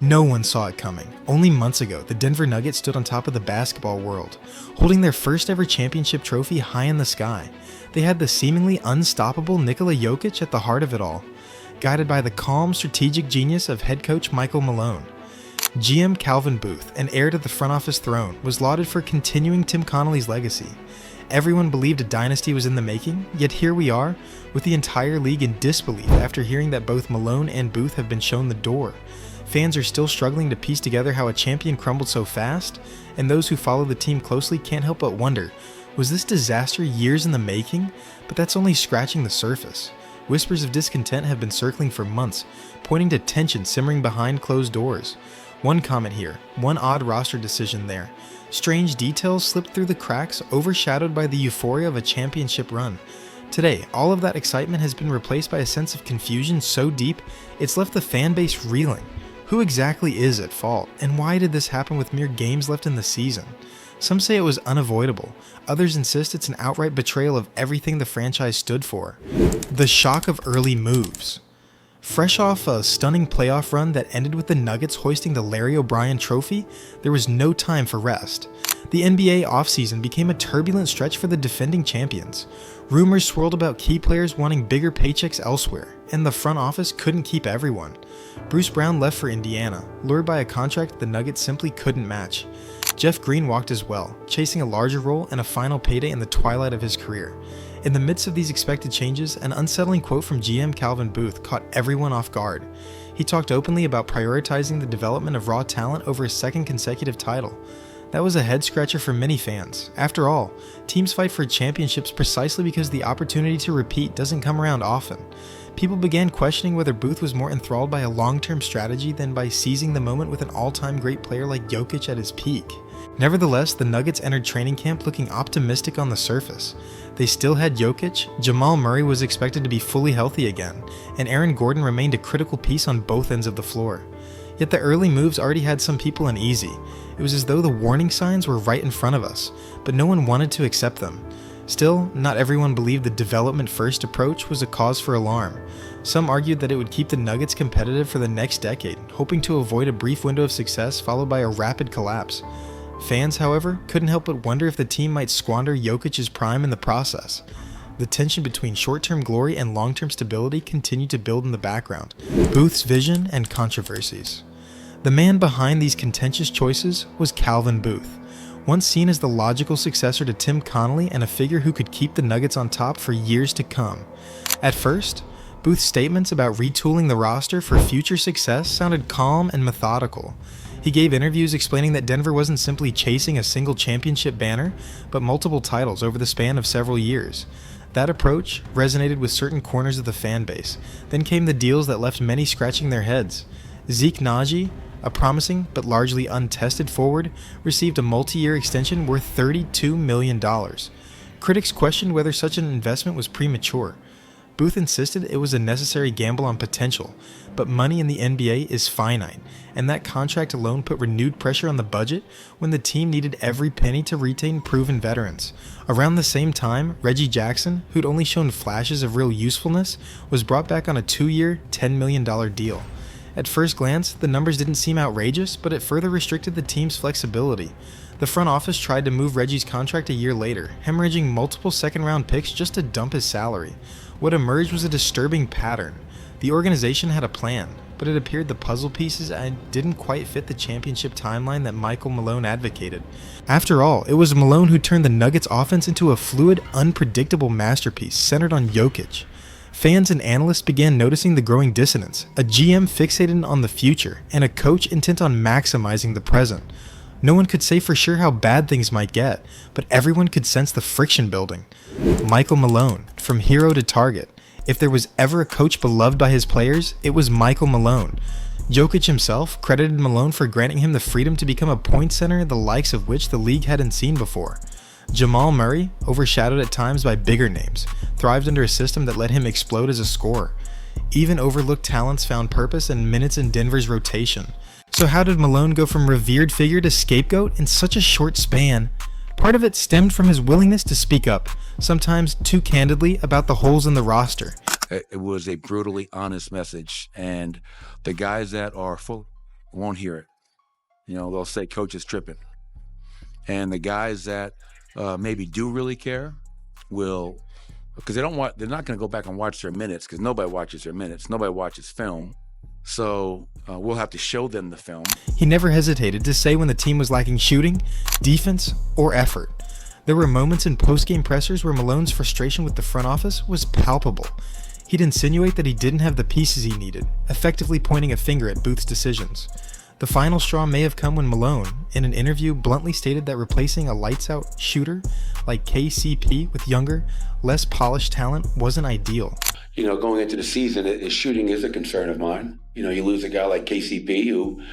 No one saw it coming. Only months ago, the Denver Nuggets stood on top of the basketball world, holding their first ever championship trophy high in the sky. They had the seemingly unstoppable Nikola Jokic at the heart of it all, guided by the calm, strategic genius of head coach Michael Malone. GM Calvin Booth, an heir to the front office throne, was lauded for continuing Tim Connelly's legacy. Everyone believed a dynasty was in the making, yet here we are, with the entire league in disbelief after hearing that both Malone and Booth have been shown the door. Fans are still struggling to piece together how a champion crumbled so fast, and those who follow the team closely can't help but wonder, was this disaster years in the making? But that's only scratching the surface. Whispers of discontent have been circling for months, pointing to tension simmering behind closed doors. One comment here, one odd roster decision there. Strange details slipped through the cracks, overshadowed by the euphoria of a championship run. Today, all of that excitement has been replaced by a sense of confusion so deep, it's left the fan base reeling. Who exactly is at fault, and why did this happen with mere games left in the season? Some say it was unavoidable, others insist it's an outright betrayal of everything the franchise stood for. The shock of early moves. Fresh off a stunning playoff run that ended with the Nuggets hoisting the Larry O'Brien trophy, there was no time for rest. The NBA offseason became a turbulent stretch for the defending champions. Rumors swirled about key players wanting bigger paychecks elsewhere, and the front office couldn't keep everyone. Bruce Brown left for Indiana, lured by a contract the Nuggets simply couldn't match. Jeff Green walked as well, chasing a larger role and a final payday in the twilight of his career. In the midst of these expected changes, an unsettling quote from GM Calvin Booth caught everyone off guard. He talked openly about prioritizing the development of raw talent over a second consecutive title. That was a head-scratcher for many fans. After all, teams fight for championships precisely because the opportunity to repeat doesn't come around often. People began questioning whether Booth was more enthralled by a long-term strategy than by seizing the moment with an all-time great player like Jokic at his peak. Nevertheless, the Nuggets entered training camp looking optimistic on the surface. They still had Jokic, Jamal Murray was expected to be fully healthy again, and Aaron Gordon remained a critical piece on both ends of the floor. Yet the early moves already had some people uneasy. It was as though the warning signs were right in front of us, but no one wanted to accept them. Still, not everyone believed the development-first approach was a cause for alarm. Some argued that it would keep the Nuggets competitive for the next decade, hoping to avoid a brief window of success followed by a rapid collapse. Fans, however, couldn't help but wonder if the team might squander Jokic's prime in the process. The tension between short-term glory and long-term stability continued to build in the background. Booth's vision and controversies. The man behind these contentious choices was Calvin Booth, once seen as the logical successor to Tim Connelly and a figure who could keep the Nuggets on top for years to come. At first, Booth's statements about retooling the roster for future success sounded calm and methodical. He gave interviews explaining that Denver wasn't simply chasing a single championship banner, but multiple titles over the span of several years. That approach resonated with certain corners of the fan base. Then came the deals that left many scratching their heads. Zeke Naji, a promising but largely untested forward, received a multi-year extension worth $32 million. Critics questioned whether such an investment was premature. Booth insisted it was a necessary gamble on potential, but money in the NBA is finite, and that contract alone put renewed pressure on the budget when the team needed every penny to retain proven veterans. Around the same time, Reggie Jackson, who'd only shown flashes of real usefulness, was brought back on a 2-year, $10 million deal. At first glance, the numbers didn't seem outrageous, but it further restricted the team's flexibility. The front office tried to move Reggie's contract a year later, hemorrhaging multiple second-round picks just to dump his salary. What emerged was a disturbing pattern. The organization had a plan, but it appeared the puzzle pieces didn't quite fit the championship timeline that Michael Malone advocated. After all, it was Malone who turned the Nuggets offense into a fluid, unpredictable masterpiece centered on Jokic. Fans and analysts began noticing the growing dissonance, a GM fixated on the future, and a coach intent on maximizing the present. No one could say for sure how bad things might get, but everyone could sense the friction building. Michael Malone, from hero to target. If there was ever a coach beloved by his players, it was Michael Malone. Jokic himself credited Malone for granting him the freedom to become a point center the likes of which the league hadn't seen before. Jamal Murray, overshadowed at times by bigger names, thrived under a system that let him explode as a scorer. Even overlooked talents found purpose and minutes in Denver's rotation. So how did Malone go from revered figure to scapegoat in such a short span? Part of it stemmed from his willingness to speak up, sometimes too candidly, about the holes in the roster. It was a brutally honest message, and the guys that are full won't hear it. They'll say coach is tripping. And the guys that maybe do really care will, because they're not going to go back and watch their minutes, because nobody watches their minutes. Nobody watches film. So we'll have to show them the film. He never hesitated to say when the team was lacking shooting, defense, or effort. There were moments in post-game pressers where Malone's frustration with the front office was palpable. He'd insinuate that he didn't have the pieces he needed, effectively pointing a finger at Booth's decisions. The final straw may have come when Malone, in an interview, bluntly stated that replacing a lights-out shooter like KCP with younger, less polished talent wasn't ideal. Going into the season, shooting is a concern of mine. You lose a guy like KCP who's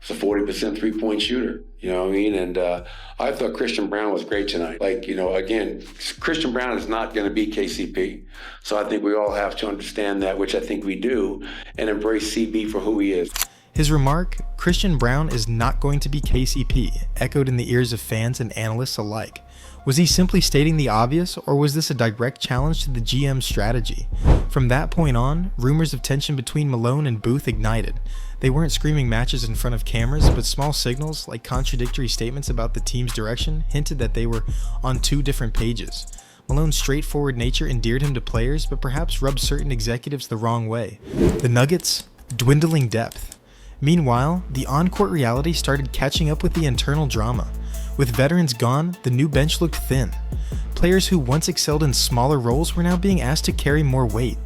a 40% three-point shooter. You know what I mean? And I thought Christian Braun was great tonight. Again, Christian Braun is not going to be KCP. So I think we all have to understand that, which I think we do, and embrace CB for who he is. His remark, Christian Braun is not going to be KCP, echoed in the ears of fans and analysts alike. Was he simply stating the obvious, or was this a direct challenge to the GM's strategy? From that point on, rumors of tension between Malone and Booth ignited. They weren't screaming matches in front of cameras, but small signals, like contradictory statements about the team's direction, hinted that they were on two different pages. Malone's straightforward nature endeared him to players, but perhaps rubbed certain executives the wrong way. The Nuggets, dwindling depth. Meanwhile, the on-court reality started catching up with the internal drama. With veterans gone, the new bench looked thin. Players who once excelled in smaller roles were now being asked to carry more weight.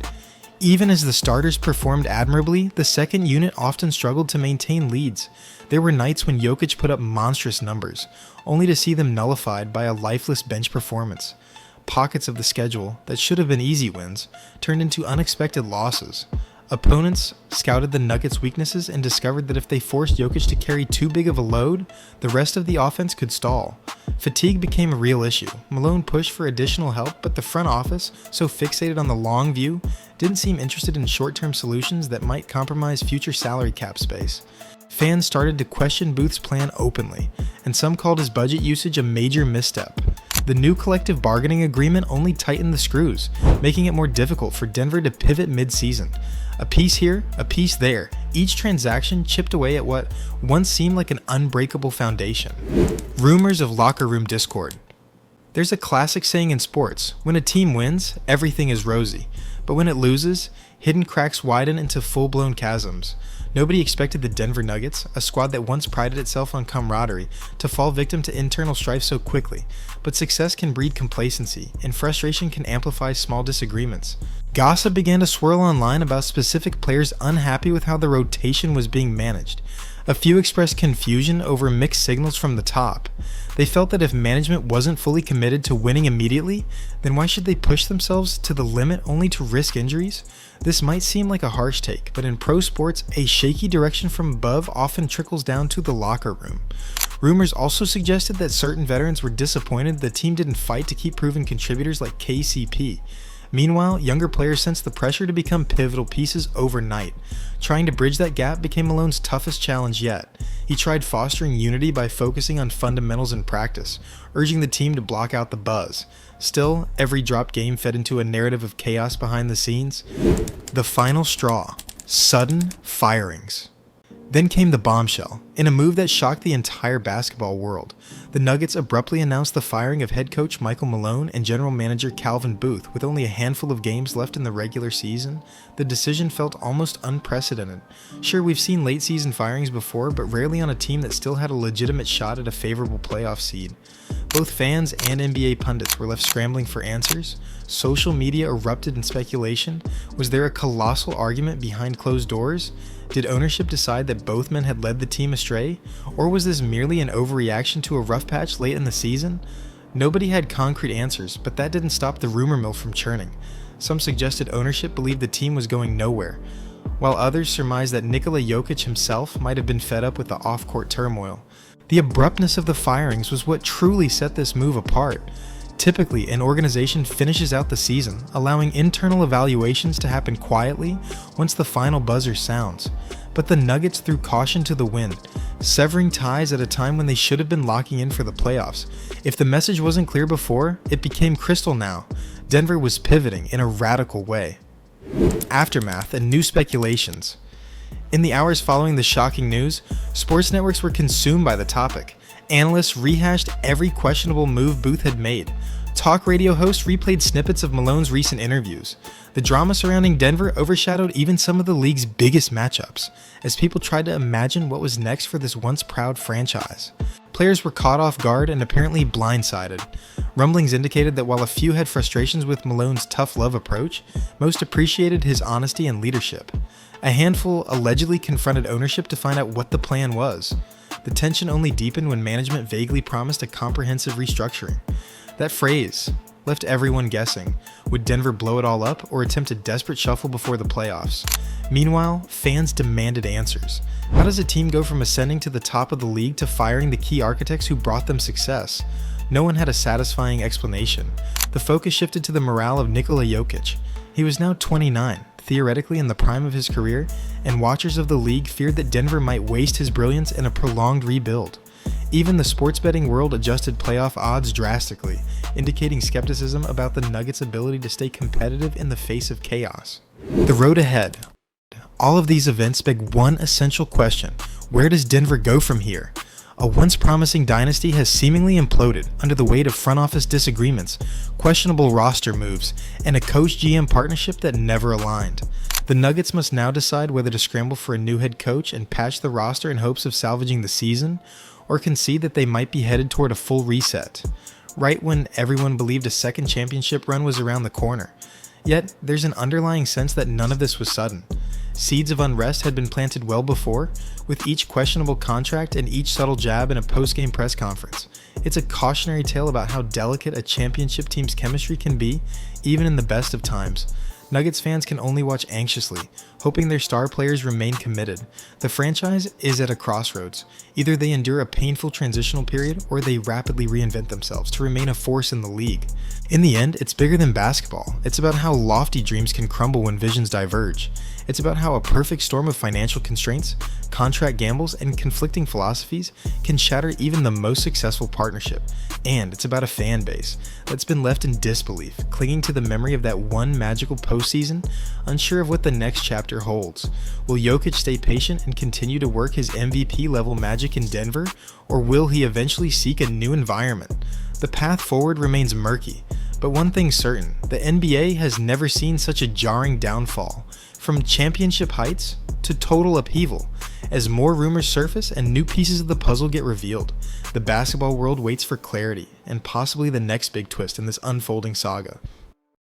Even as the starters performed admirably, the second unit often struggled to maintain leads. There were nights when Jokic put up monstrous numbers, only to see them nullified by a lifeless bench performance. Pockets of the schedule that should have been easy wins turned into unexpected losses. Opponents scouted the Nuggets' weaknesses and discovered that if they forced Jokic to carry too big of a load, the rest of the offense could stall. Fatigue became a real issue. Malone pushed for additional help, but the front office, so fixated on the long view, didn't seem interested in short-term solutions that might compromise future salary cap space. Fans started to question Booth's plan openly, and some called his budget usage a major misstep. The new collective bargaining agreement only tightened the screws, making it more difficult for Denver to pivot mid-season. A piece here, a piece there. Each transaction chipped away at what once seemed like an unbreakable foundation. Rumors of locker room discord. There's a classic saying in sports, when a team wins, everything is rosy. But when it loses, hidden cracks widen into full-blown chasms. Nobody expected the Denver Nuggets, a squad that once prided itself on camaraderie, to fall victim to internal strife so quickly. But success can breed complacency, and frustration can amplify small disagreements. Gossip began to swirl online about specific players unhappy with how the rotation was being managed. A few expressed confusion over mixed signals from the top. They felt that if management wasn't fully committed to winning immediately, then why should they push themselves to the limit only to risk injuries? This might seem like a harsh take, but in pro sports, a shaky direction from above often trickles down to the locker room. Rumors also suggested that certain veterans were disappointed the team didn't fight to keep proven contributors like KCP. Meanwhile, younger players sensed the pressure to become pivotal pieces overnight. Trying to bridge that gap became Malone's toughest challenge yet. He tried fostering unity by focusing on fundamentals in practice, urging the team to block out the buzz. Still, every dropped game fed into a narrative of chaos behind the scenes. The final straw: sudden firings. Then came the bombshell. In a move that shocked the entire basketball world, the Nuggets abruptly announced the firing of head coach Michael Malone and general manager Calvin Booth with only a handful of games left in the regular season. The decision felt almost unprecedented. Sure, we've seen late season firings before, but rarely on a team that still had a legitimate shot at a favorable playoff seed. Both fans and NBA pundits were left scrambling for answers. Social media erupted in speculation. Was there a colossal argument behind closed doors? Did ownership decide that both men had led the team astray? Or was this merely an overreaction to a rough patch late in the season? Nobody had concrete answers, but that didn't stop the rumor mill from churning. Some suggested ownership believed the team was going nowhere, while others surmised that Nikola Jokic himself might have been fed up with the off-court turmoil. The abruptness of the firings was what truly set this move apart. Typically, an organization finishes out the season, allowing internal evaluations to happen quietly once the final buzzer sounds. But the Nuggets threw caution to the wind, severing ties at a time when they should have been locking in for the playoffs. If the message wasn't clear before, it became crystal now. Denver was pivoting in a radical way. Aftermath and new speculations. In the hours following the shocking news, sports networks were consumed by the topic. Analysts rehashed every questionable move Booth had made. Talk radio hosts replayed snippets of Malone's recent interviews. The drama surrounding Denver overshadowed even some of the league's biggest matchups, as people tried to imagine what was next for this once proud franchise. Players were caught off guard and apparently blindsided. Rumblings indicated that while a few had frustrations with Malone's tough love approach, most appreciated his honesty and leadership. A handful allegedly confronted ownership to find out what the plan was. The tension only deepened when management vaguely promised a comprehensive restructuring. That phrase left everyone guessing. Would Denver blow it all up or attempt a desperate shuffle before the playoffs? Meanwhile, fans demanded answers. How does a team go from ascending to the top of the league to firing the key architects who brought them success? No one had a satisfying explanation. The focus shifted to the morale of Nikola Jokic. He was now 29, theoretically in the prime of his career, and watchers of the league feared that Denver might waste his brilliance in a prolonged rebuild. Even the sports betting world adjusted playoff odds drastically, indicating skepticism about the Nuggets' ability to stay competitive in the face of chaos. The road ahead. All of these events beg one essential question: where does Denver go from here? A once promising dynasty has seemingly imploded under the weight of front office disagreements, questionable roster moves, and a coach-GM partnership that never aligned. The Nuggets must now decide whether to scramble for a new head coach and patch the roster in hopes of salvaging the season, or concede that they might be headed toward a full reset, right when everyone believed a second championship run was around the corner. Yet, there's an underlying sense that none of this was sudden. Seeds of unrest had been planted well before, with each questionable contract and each subtle jab in a post-game press conference. It's a cautionary tale about how delicate a championship team's chemistry can be, even in the best of times. Nuggets fans can only watch anxiously, hoping their star players remain committed. The franchise is at a crossroads. Either they endure a painful transitional period, or they rapidly reinvent themselves to remain a force in the league. In the end, it's bigger than basketball. It's about how lofty dreams can crumble when visions diverge. It's about how a perfect storm of financial constraints, contract gambles, and conflicting philosophies can shatter even the most successful partnership. And it's about a fan base that's been left in disbelief, clinging to the memory of that one magical postseason, unsure of what the next chapter holds. Will Jokic stay patient and continue to work his MVP-level magic in Denver, or will he eventually seek a new environment? The path forward remains murky, but one thing's certain: the NBA has never seen such a jarring downfall, from championship heights to total upheaval. As more rumors surface and new pieces of the puzzle get revealed, the basketball world waits for clarity and possibly the next big twist in this unfolding saga.